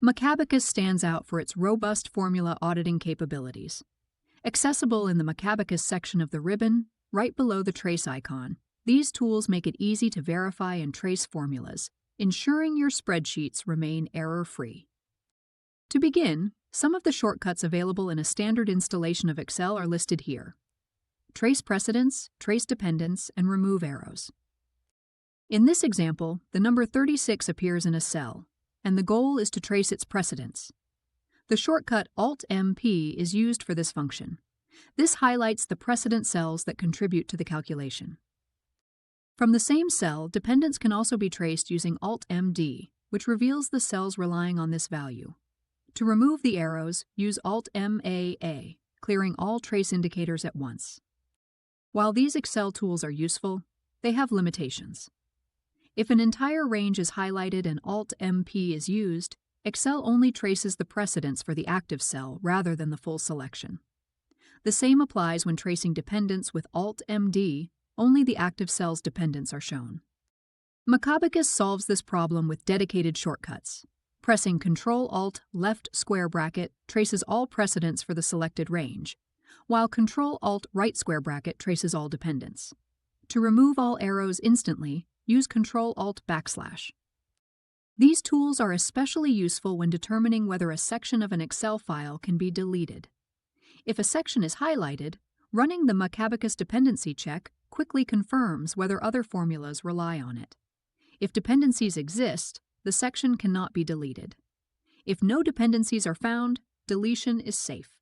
Macabacus stands out for its robust formula auditing capabilities. Accessible in the Macabacus section of the ribbon, right below the trace icon, these tools make it easy to verify and trace formulas, ensuring your spreadsheets remain error-free. To begin, some of the shortcuts available in a standard installation of Excel are listed here. Trace precedents, trace dependents, and remove arrows. In this example, the number 36 appears in a cell, and the goal is to trace its precedents. The shortcut Alt-MP is used for this function. This highlights the precedent cells that contribute to the calculation. From the same cell, dependents can also be traced using Alt-MD, which reveals the cells relying on this value. To remove the arrows, use Alt-MAA, clearing all trace indicators at once. While these Excel tools are useful, they have limitations. If an entire range is highlighted and Alt-MP is used, Excel only traces the precedents for the active cell rather than the full selection. The same applies when tracing dependents with Alt-MD, only the active cell's dependents are shown. Macabacus solves this problem with dedicated shortcuts. Pressing Ctrl-Alt left square bracket traces all precedents for the selected range, while Ctrl-Alt right square bracket traces all dependents. To remove all arrows instantly, use Ctrl-Alt \. These tools are especially useful when determining whether a section of an Excel file can be deleted. If a section is highlighted, running the Macabacus dependency check quickly confirms whether other formulas rely on it. If dependencies exist, the section cannot be deleted. If no dependencies are found, deletion is safe.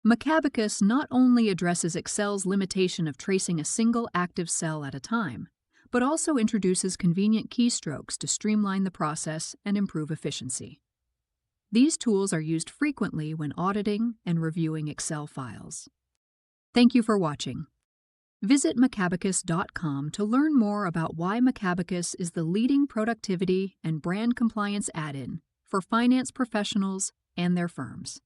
Macabacus not only addresses Excel's limitation of tracing a single active cell at a time, but also introduces convenient keystrokes to streamline the process and improve efficiency. These tools are used frequently when auditing and reviewing Excel files. Thank you for watching. Visit Macabacus.com to learn more about why Macabacus is the leading productivity and brand compliance add-in for finance professionals and their firms.